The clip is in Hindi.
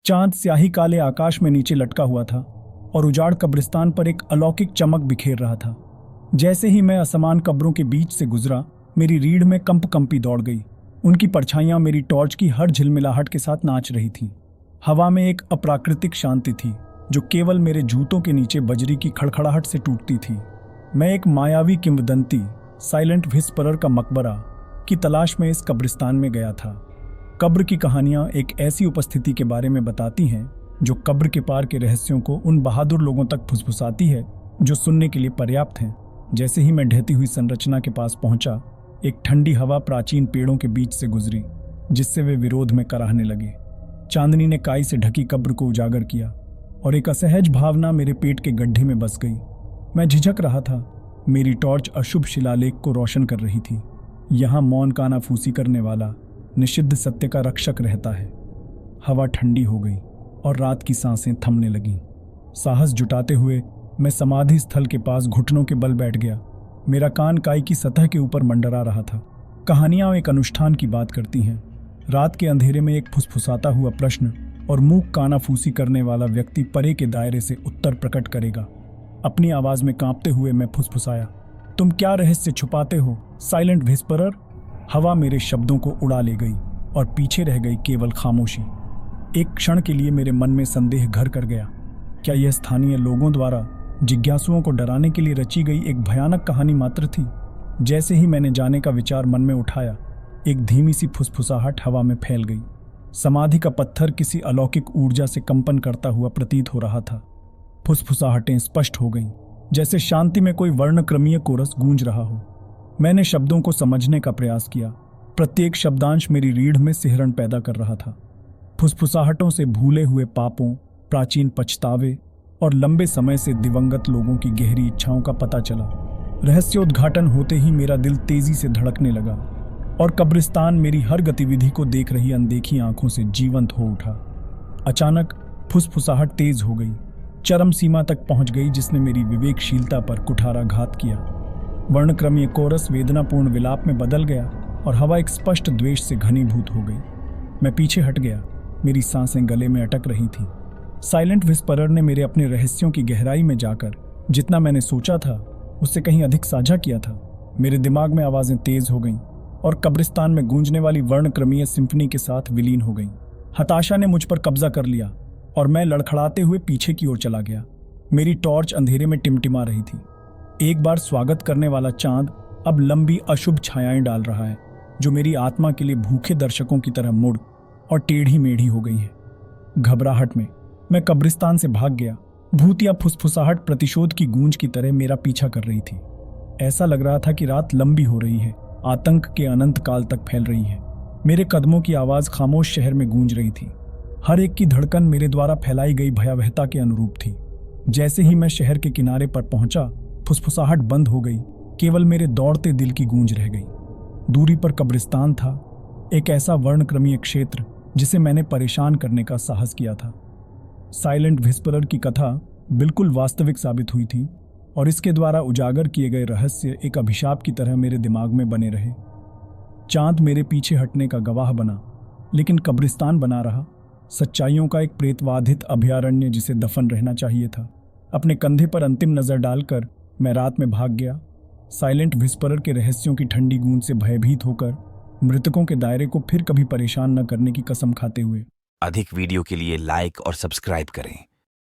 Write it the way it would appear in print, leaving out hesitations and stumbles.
चांद स्याही काले आकाश में नीचे लटका हुआ था और उजाड़ कब्रिस्तान पर एक अलौकिक चमक बिखेर रहा था। जैसे ही मैं असमान कब्रों के बीच से गुजरा, मेरी रीढ़ में कंपी दौड़ गई। उनकी परछाइयां मेरी टॉर्च की हर झिलमिलाहट के साथ नाच रही थीं। हवा में एक अप्राकृतिक शांति थी जो केवल मेरे जूतों के नीचे बजरी की खड़खड़ाहट से टूटती थी। मैं एक मायावी किंवदंती, साइलेंट व्हिस्परर का मकबरा की तलाश में इस कब्रिस्तान में गया था। कब्र की कहानियां एक ऐसी उपस्थिति के बारे में बताती हैं जो कब्र के पार के रहस्यों को उन बहादुर लोगों तक फुसफुसाती है जो सुनने के लिए पर्याप्त हैं। जैसे ही मैं ढहती हुई संरचना के पास पहुंचा, एक ठंडी हवा प्राचीन पेड़ों के बीच से गुजरी जिससे वे विरोध में कराहने लगे। चांदनी ने काई से ढकी कब्र को उजागर किया और एक असहज भावना मेरे पेट के गड्ढे में बस गई। मैं झिझक रहा था। मेरी टॉर्च अशुभ शिलालेख को रोशन कर रही थी। यहाँ मौन कानाफूसी करने वाला निषिद्ध सत्य का रक्षक रहता है। हवा ठंडी हो गई और रात की सांसें थमने लगीं। साहस जुटाते हुए मैं समाधि स्थल के पास घुटनों के बल बैठ गया। मेरा कान काई की सतह के ऊपर मंडरा रहा था। कहानियां एक अनुष्ठान की बात करती हैं। रात के अंधेरे में एक फुसफुसाता हुआ प्रश्न और मूक कानाफूसी करने वाला व्यक्ति परे के दायरे से उत्तर प्रकट करेगा। अपनी आवाज में कांपते हुए मैं फुसफुसाया, तुम क्या रहस्य छुपाते हो, साइलेंट व्हिस्परर? हवा मेरे शब्दों को उड़ा ले गई और पीछे रह गई केवल खामोशी। एक क्षण के लिए मेरे मन में संदेह घर कर गया। क्या यह स्थानीय लोगों द्वारा जिज्ञासुओं को डराने के लिए रची गई एक भयानक कहानी मात्र थी? जैसे ही मैंने जाने का विचार मन में उठाया, एक धीमी सी फुसफुसाहट हवा में फैल गई। समाधि का पत्थर किसी अलौकिक ऊर्जा से कंपन करता हुआ प्रतीत हो रहा था। फुसफुसाहटें स्पष्ट हो गईं, जैसे शांति में कोई वर्णक्रमीय कोरस गूंज रहा हो। मैंने शब्दों को समझने का प्रयास किया। प्रत्येक शब्दांश मेरी रीढ़ में सिहरन पैदा कर रहा था। फुसफुसाहटों से भूले हुए पापों, प्राचीन पछतावे और लंबे समय से दिवंगत लोगों की गहरी इच्छाओं का पता चला। रहस्योद्घाटन होते ही मेरा दिल तेजी से धड़कने लगा और कब्रिस्तान मेरी हर गतिविधि को देख रही अनदेखी आंखों से जीवंत हो उठा। अचानक फुसफुसाहट तेज हो गई, चरम सीमा तक पहुंच गई, जिसने मेरी विवेकशीलता पर कुठाराघात किया। वर्णक्रमीय कोरस वेदनापूर्ण विलाप में बदल गया और हवा एक स्पष्ट द्वेष से घनीभूत हो गई। मैं पीछे हट गया। मेरी सांसें गले में अटक रही थीं। साइलेंट व्हिस्परर ने मेरे अपने रहस्यों की गहराई में जाकर जितना मैंने सोचा था उससे कहीं अधिक साझा किया था। मेरे दिमाग में आवाजें तेज हो गईं और कब्रिस्तान में गूंजने वाली वर्णक्रमीय सिम्फनी के साथ विलीन हो गईं। हताशा ने मुझ पर कब्जा कर लिया और मैं लड़खड़ाते हुए पीछे की ओर चला गया। मेरी टॉर्च अंधेरे में टिमटिमा रही थी। एक बार स्वागत करने वाला चांद अब लंबी अशुभ छायाएं डाल रहा है जो मेरी आत्मा के लिए भूखे दर्शकों की तरह मुड़ और टेढ़ी मेढ़ी हो गई है। घबराहट में मैं कब्रिस्तान से भाग गया। भूत या फुसफुसाहट प्रतिशोध की गूंज की तरह मेरा पीछा कर रही थी। ऐसा लग रहा था कि रात लंबी हो रही है, आतंक के अनंत काल तक फैल रही है। मेरे कदमों की आवाज खामोश शहर में गूंज रही थी। हर एक की धड़कन मेरे द्वारा फैलाई गई भयावहता के अनुरूप थी। जैसे ही मैं शहर के किनारे पर पहुंचा, फुसफुसाहट बंद हो गई। केवल मेरे दौड़ते दिल की गूंज रह गई। दूरी पर कब्रिस्तान था, एक ऐसा वर्णक्रमीय क्षेत्र जिसे मैंने परेशान करने का साहस किया था। साइलेंट व्हिस्परर की कथा बिल्कुल वास्तविक साबित हुई थी और इसके द्वारा उजागर किए गए रहस्य एक अभिशाप की तरह मेरे दिमाग में बने रहे। चांद मेरे पीछे हटने का गवाह बना, लेकिन कब्रिस्तान बना रहा, सच्चाइयों का एक प्रेतवाधित अभयारण्य जिसे दफन रहना चाहिए था। अपने कंधे पर अंतिम नजर डालकर मैं रात में भाग गया, साइलेंट व्हिस्परर के रहस्यों की ठंडी गूंज से भयभीत होकर, मृतकों के दायरे को फिर कभी परेशान न करने की कसम खाते हुए। अधिक वीडियो के लिए लाइक और सब्सक्राइब करें।